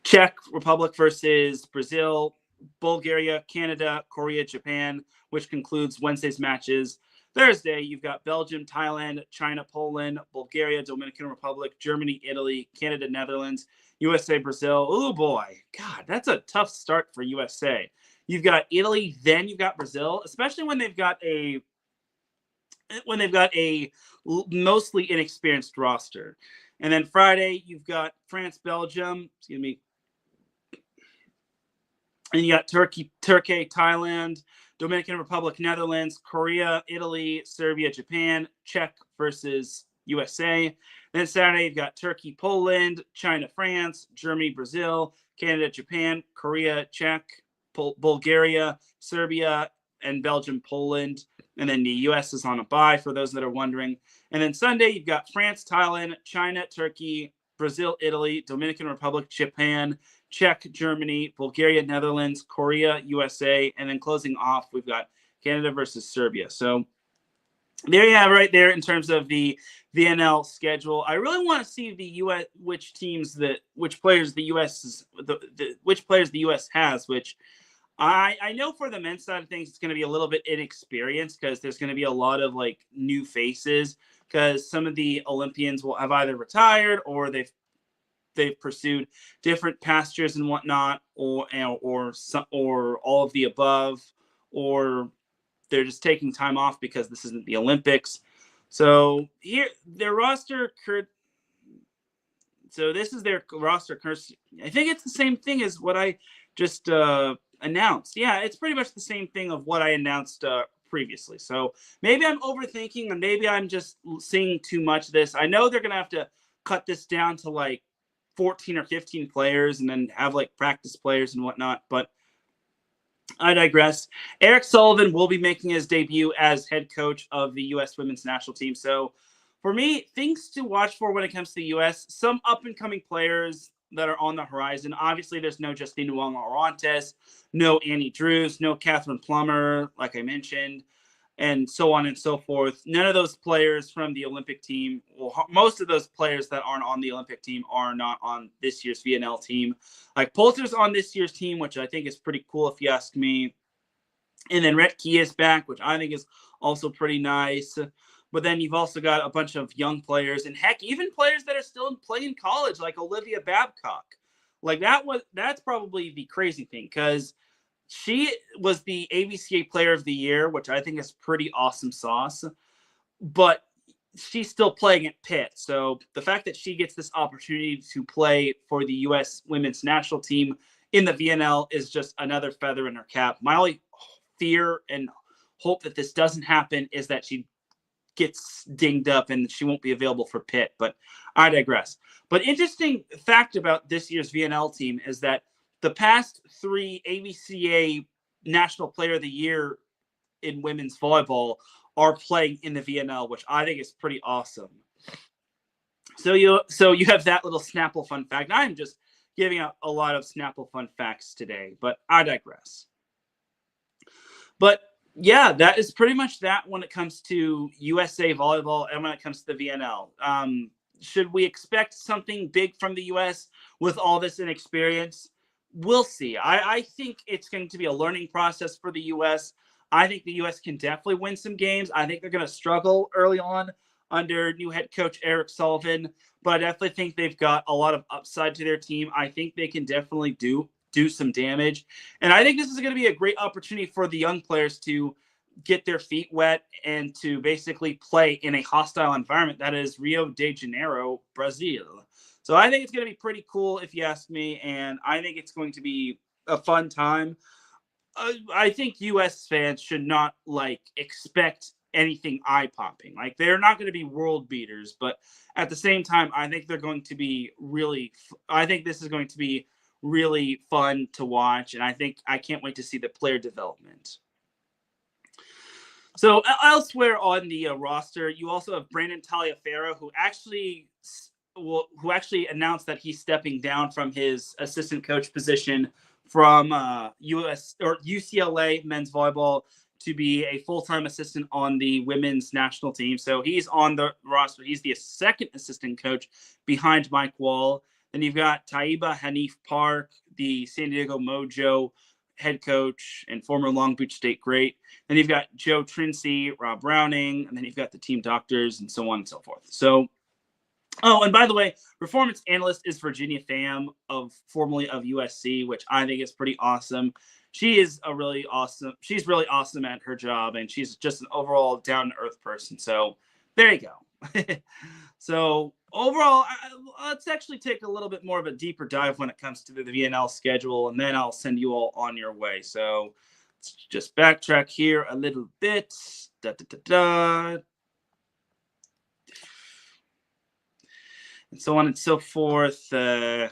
Czech Republic versus Brazil, Bulgaria, Canada, Korea, Japan, which concludes Wednesday's matches. Thursday, you've got Belgium, Thailand, China, Poland, Bulgaria, Dominican Republic, Germany, Italy, Canada, Netherlands, USA, Brazil. Oh boy, God, that's a tough start for USA. You've got Italy, then you've got Brazil, especially when they've got a mostly inexperienced roster. And then Friday, you've got France, Belgium, and you got Turkey, Thailand, Dominican Republic, Netherlands, Korea, Italy, Serbia, Japan, Czech versus USA. Then Saturday, you've got Turkey, Poland, China, France, Germany, Brazil, Canada, Japan, Korea, Czech, Bulgaria, Serbia, and Belgium, Poland. And then the U.S. is on a bye for those that are wondering. And then Sunday, you've got France, Thailand, China, Turkey, Brazil, Italy, Dominican Republic, Japan, Czech, Germany, Bulgaria, Netherlands, Korea, USA, and then closing off, we've got Canada versus Serbia. So there you have it right there in terms of the VNL schedule. I really want to see the U.S. which players the U.S. has, which I know for the men's side of things, it's going to be a little bit inexperienced because there's going to be a lot of like new faces because some of the Olympians will have either retired or they've pursued different pastures and whatnot, or all of the above, or they're just taking time off because this isn't the Olympics. So here, their roster could. So this is their roster. I think it's the same thing as what I just announced. Yeah, it's pretty much the same thing of what I announced previously. So maybe I'm overthinking, and maybe I'm just seeing too much of this. I know they're gonna have to cut this down to like 14 or 15 players, and then have like practice players and whatnot. But I digress. Eric Sullivan will be making his debut as head coach of the U.S. women's national team. So for me, things to watch for when it comes to the U.S., some up-and-coming players that are on the horizon. Obviously, there's no Justine Wong-Orantes, no Annie Drews, no Catherine Plummer, like I mentioned, and so on and so forth. None of those players from the Olympic team, well, most of those players that aren't on the Olympic team are not on this year's VNL team. Like Poulter's on this year's team, which I think is pretty cool if you ask me. And then Rhett Key is back, which I think is also pretty nice. But then you've also got a bunch of young players, and heck, even players that are still playing college, like Olivia Babcock. Like that's probably the crazy thing, because she was the ABCA Player of the Year, which I think is pretty awesome sauce. But she's still playing at Pitt. So the fact that she gets this opportunity to play for the U.S. women's national team in the VNL is just another feather in her cap. My only fear and hope that this doesn't happen is that she gets dinged up and she won't be available for Pitt. But I digress. But interesting fact about this year's VNL team is that the past 3 ABCA National Player of the Year in women's volleyball are playing in the VNL, which I think is pretty awesome. So you have that little Snapple fun fact. I'm just giving out a lot of Snapple fun facts today, but I digress. But yeah, that is pretty much that when it comes to USA volleyball and when it comes to the VNL. Should we expect something big from the U.S. with all this inexperience? We'll see. I think it's going to be a learning process for the U.S. I think the U.S. can definitely win some games. I think they're going to struggle early on under new head coach Eric Sullivan, but I definitely think they've got a lot of upside to their team. I think they can definitely do some damage. And I think this is going to be a great opportunity for the young players to get their feet wet and to basically play in a hostile environment that is Rio de Janeiro, Brazil. So I think it's going to be pretty cool if you ask me, and I think it's going to be a fun time. I think U.S. fans should not expect anything eye-popping. Like, they're not going to be world beaters, but at the same time, I think they're going to be I think this is going to be really fun to watch, and I can't wait to see the player development. So elsewhere on the roster, you also have Brandon Taliaferro, who actually announced that he's stepping down from his assistant coach position from UCLA men's volleyball to be a full-time assistant on the women's national team. So he's on the roster. He's the second assistant coach behind Mike Wall. Then you've got Taiba Hanif Park, the San Diego Mojo head coach and former Long Beach State great. Then you've got Joe Trinsey, Rob Browning, and then you've got the team doctors and so on and so forth. So, oh, and by the way, performance analyst is Virginia Pham, formerly of USC, which I think is pretty awesome. She's really awesome at her job, and she's just an overall down-to-earth person. So there you go. So overall, let's actually take a little bit more of a deeper dive when it comes to the VNL schedule, and then I'll send you all on your way. So let's just backtrack here a little bit. And so on and so forth. There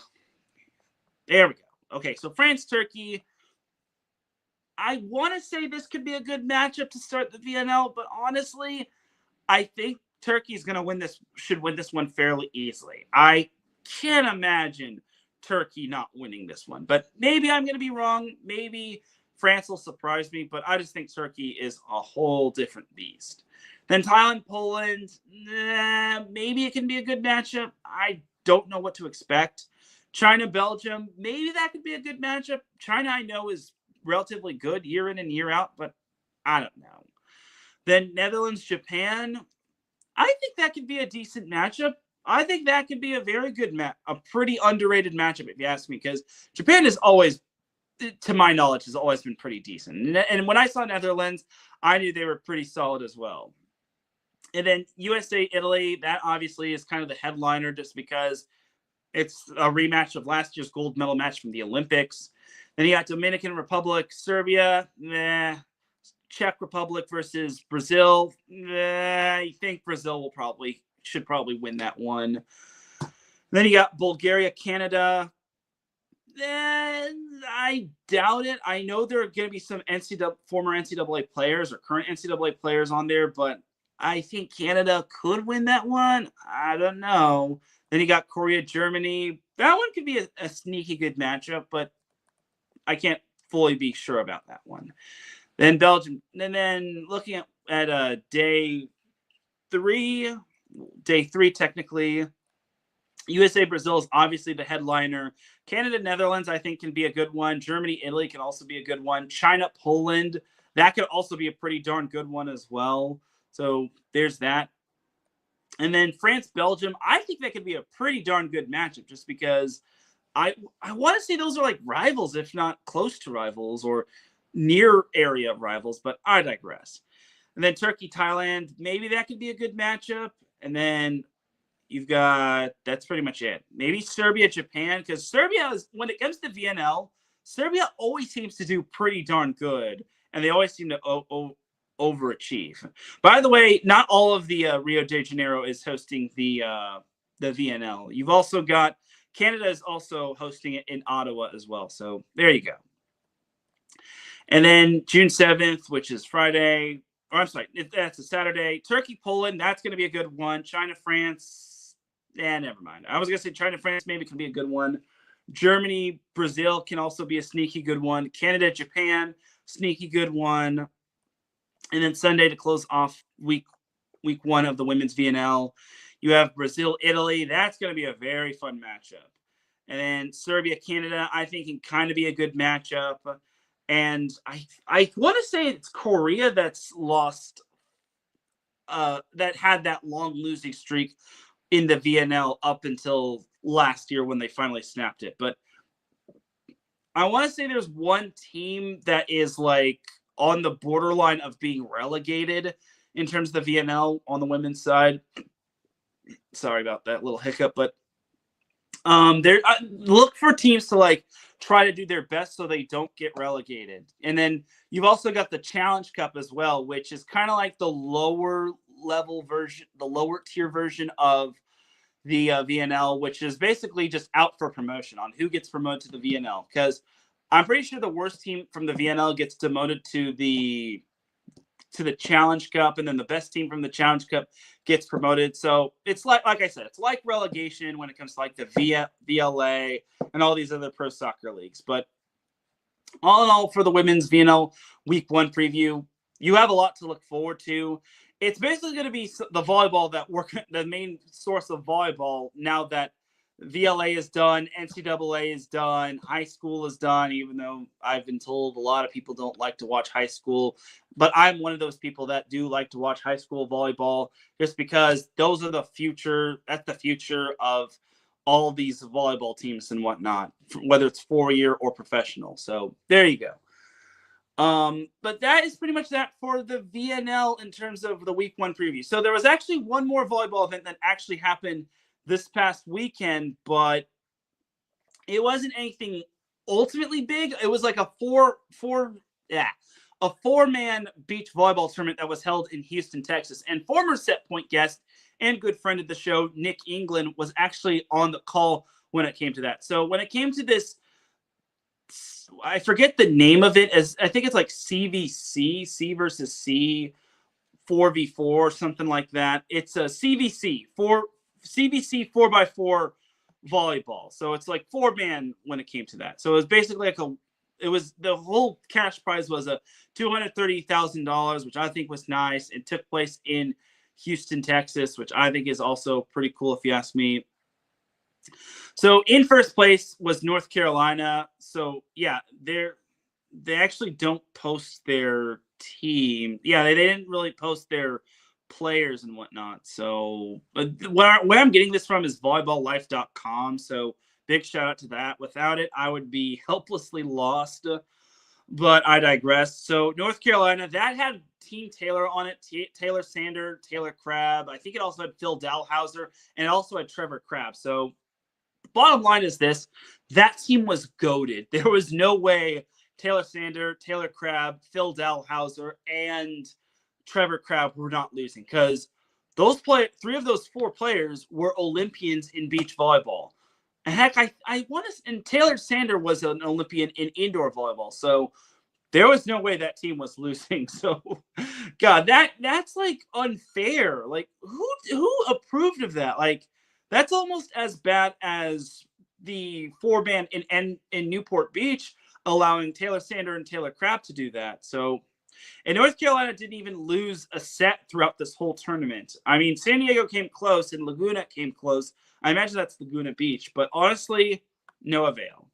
we go. Okay, so France, Turkey. I want to say this could be a good matchup to start the VNL, but honestly, I think Turkey is going to should win this one fairly easily. I can't imagine Turkey not winning this one. But maybe I'm going to be wrong. Maybe France will surprise me, but I just think Turkey is a whole different beast. Then Thailand, Poland, maybe it can be a good matchup. I don't know what to expect. China, Belgium, maybe that could be a good matchup. China, I know, is relatively good year in and year out, but I don't know. Then Netherlands, Japan, I think that could be a decent matchup. I think that could be a very good a pretty underrated matchup, if you ask me, because Japan is always, to my knowledge, has always been pretty decent. And when I saw Netherlands, I knew they were pretty solid as well. And then USA, Italy, that obviously is kind of the headliner just because it's a rematch of last year's gold medal match from the Olympics. Then you got Dominican Republic, Serbia, Czech Republic versus Brazil. I think Brazil should probably win that one. Then you got Bulgaria, Canada. I doubt it. I know there are going to be some former NCAA players or current NCAA players on there, but I think Canada could win that one. I don't know. Then you got Korea, Germany. That one could be a sneaky good matchup, but I can't fully be sure about that one. Then Belgium. And then looking at day three technically, USA, Brazil is obviously the headliner. Canada, Netherlands, I think, can be a good one. Germany, Italy can also be a good one. China, Poland, that could also be a pretty darn good one as well. So there's that. And then France, Belgium, I think that could be a pretty darn good matchup just because I want to say those are like rivals, if not close to rivals or near area rivals, but I digress. And then Turkey, Thailand, maybe that could be a good matchup. And then you've got, that's pretty much it. Maybe Serbia, Japan, because Serbia is, when it comes to VNL, Serbia always seems to do pretty darn good, and they always seem to overachieve. By the way, not all of the Rio de Janeiro is hosting the VNL. You've also got Canada is also hosting it in Ottawa as well. So there you go. And then June 7th, which is Friday, or I'm sorry, that's a Saturday. Turkey, Poland, that's going to be a good one. China, France, never mind. I was going to say China, France maybe can be a good one. Germany, Brazil can also be a sneaky good one. Canada, Japan, sneaky good one. And then Sunday to close off week one of the women's VNL, you have Brazil, Italy. That's going to be a very fun matchup. And then Serbia, Canada, I think can kind of be a good matchup. And I want to say it's Korea that's lost, that had that long losing streak in the VNL up until last year when they finally snapped it. But I want to say there's one team that is like on the borderline of being relegated in terms of the VNL on the women's side. Sorry about that little hiccup, but look for teams to like try to do their best so they don't get relegated. And then you've also got the Challenge Cup as well, which is kind of like the lower level version, the lower tier version of the VNL, which is basically just out for promotion on who gets promoted to the VNL. Because I'm pretty sure the worst team from the VNL gets demoted to the Challenge Cup, and then the best team from the Challenge Cup gets promoted. So it's like I said, it's like relegation when it comes to like the VLA and all these other pro soccer leagues. But all in all, for the women's VNL week 1 preview, you have a lot to look forward to. It's basically going to be the volleyball the main source of volleyball now that VLA is done, NCAA is done, high school is done, even though I've been told a lot of people don't like to watch high school. But I'm one of those people that do like to watch high school volleyball just because those are the future. That's the future of all these volleyball teams and whatnot, whether it's 4-year or professional. So there you go. But that is pretty much that for the VNL in terms of the week 1 preview. So there was actually one more volleyball event that actually happened this past weekend, but it wasn't anything ultimately big. It was like a four-man beach volleyball tournament that was held in Houston, Texas. And former Set Point guest and good friend of the show, Nick England, was actually on the call when it came to that. So when it came to this, I forget the name of it, as I think it's like CVC, C versus C, 4v4, something like that. It's a CVC 4x4 volleyball. So it's like 4-man when it came to that. So it was basically like the whole cash prize was a $230,000, which I think was nice. It took place in Houston, Texas, which I think is also pretty cool if you ask me. So in first place was North Carolina. So yeah, they actually don't post their team. Yeah, they didn't really post their players and whatnot. So where I'm getting this from is volleyballlife.com. So big shout out to that. Without it, I would be helplessly lost. But I digress. So North Carolina, that had Team Taylor on it. Taylor Sander, Taylor Crabb. I think it also had Phil Dalhouser, and it also had Trevor Crabb. So bottom line is this. That team was goated. There was no way Taylor Sander, Taylor Crabb, Phil Dalhouser, and Trevor Crabb were not losing, because three of those 4 players were Olympians in beach volleyball. And heck, I want to, and Taylor Sander was an Olympian in indoor volleyball. So there was no way that team was losing. So God, that's like unfair. Like who approved of that? Like that's almost as bad as the 4-man in Newport Beach allowing Taylor Sander and Taylor Crabb to do that. So, and North Carolina didn't even lose a set throughout this whole tournament. I mean, San Diego came close and Laguna came close. I imagine that's Laguna Beach, but honestly, no avail.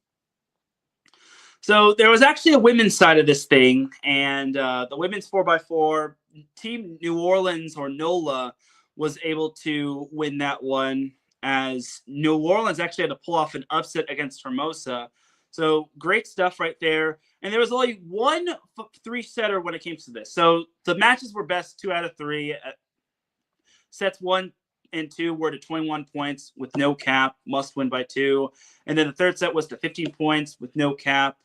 So there was actually a women's side of this thing, and the women's 4x4 team New Orleans, or NOLA, was able to win that one, as New Orleans actually had to pull off an upset against Hermosa. So great stuff right there. And there was only one 3-setter when it came to this. So the matches were best 2 out of 3. Sets 1 and 2 were to 21 points with no cap, must win by 2. And then the third set was to 15 points with no cap.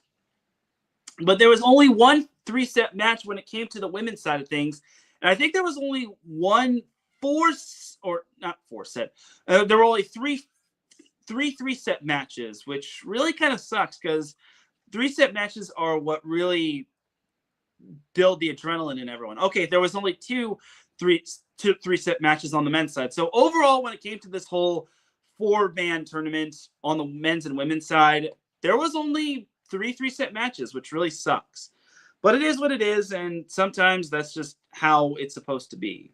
But there was only one 3-set match when it came to the women's side of things. And I think there was only one there were only three 3-set matches, which really kind of sucks, because 3-set matches are what really build the adrenaline in everyone. Okay, there was only two 3-set matches on the men's side. So overall, when it came to this whole 4-man tournament on the men's and women's side, there was only 3-set matches, which really sucks. But it is what it is, and sometimes that's just how it's supposed to be.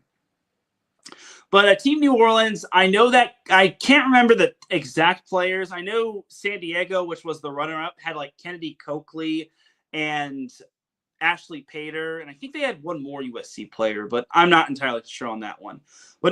But Team New Orleans, I know that I can't remember the exact players. I know San Diego, which was the runner-up, had like Kennedy Coakley and Ashley Pater, and I think they had one more USC player, but I'm not entirely sure on that one. But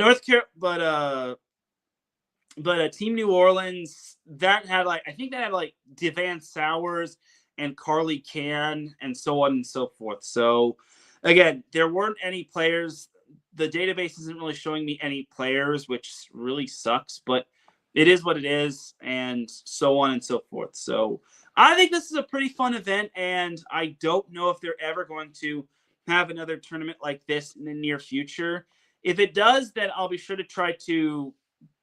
Team New Orleans, that had Devan Sowers and Carly Can and so on and so forth. So again, there weren't any players. The database isn't really showing me any players, which really sucks, but it is what it is, and so on and so forth. So I think this is a pretty fun event, and I don't know if they're ever going to have another tournament like this in the near future. If it does, then I'll be sure to try to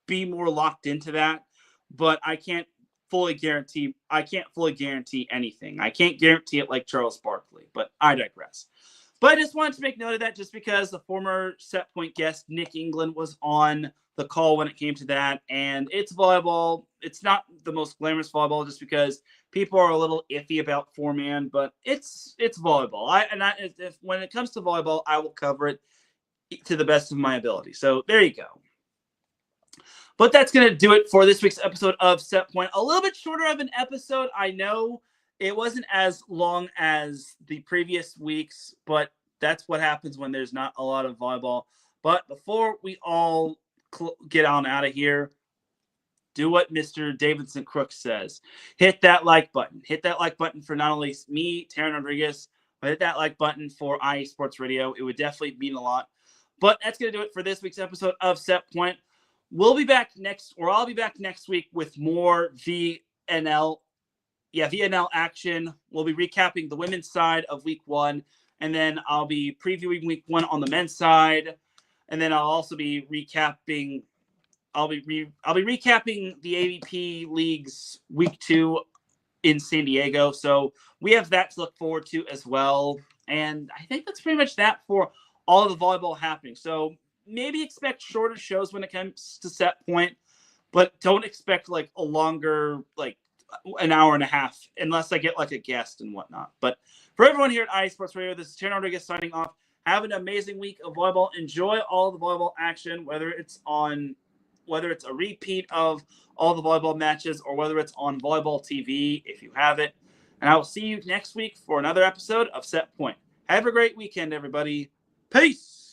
be more locked into that, but I can't fully guarantee anything. I can't guarantee it like Charles Barkley, but I digress. But I just wanted to make note of that, just because the former Set Point guest, Nick England, was on the call when it came to that. And it's volleyball. It's not the most glamorous volleyball, just because people are a little iffy about 4-man, but it's volleyball. When it comes to volleyball, I will cover it to the best of my ability. So there you go. But that's going to do it for this week's episode of Set Point. A little bit shorter of an episode, I know. It wasn't as long as the previous weeks, but that's what happens when there's not a lot of volleyball. But before we all get on out of here, do what Mr. Davidson Crooks says. Hit that like button. Hit that like button for not only me, Teran Rodriguez, but hit that like button for IE Sports Radio. It would definitely mean a lot. But that's going to do it for this week's episode of Set Point. I'll be back next week with more VNL action. We'll be recapping the women's side of week 1, and then I'll be previewing week 1 on the men's side, and then I'll also be recapping. I'll be recapping the AVP League's week 2 in San Diego. So we have that to look forward to as well. And I think that's pretty much that for all of the volleyball happening. So maybe expect shorter shows when it comes to Set Point. but don't expect like a longer, like an hour and a half, unless I get like a guest and whatnot. But for everyone here at IE Sports Radio, this is Teran Rodriguez signing off. Have an amazing week of volleyball. Enjoy all the volleyball action, whether it's a repeat of all the volleyball matches or whether it's on volleyball TV if you have it. And I will see you next week for another episode of Set Point. Have a great weekend, everybody. Peace.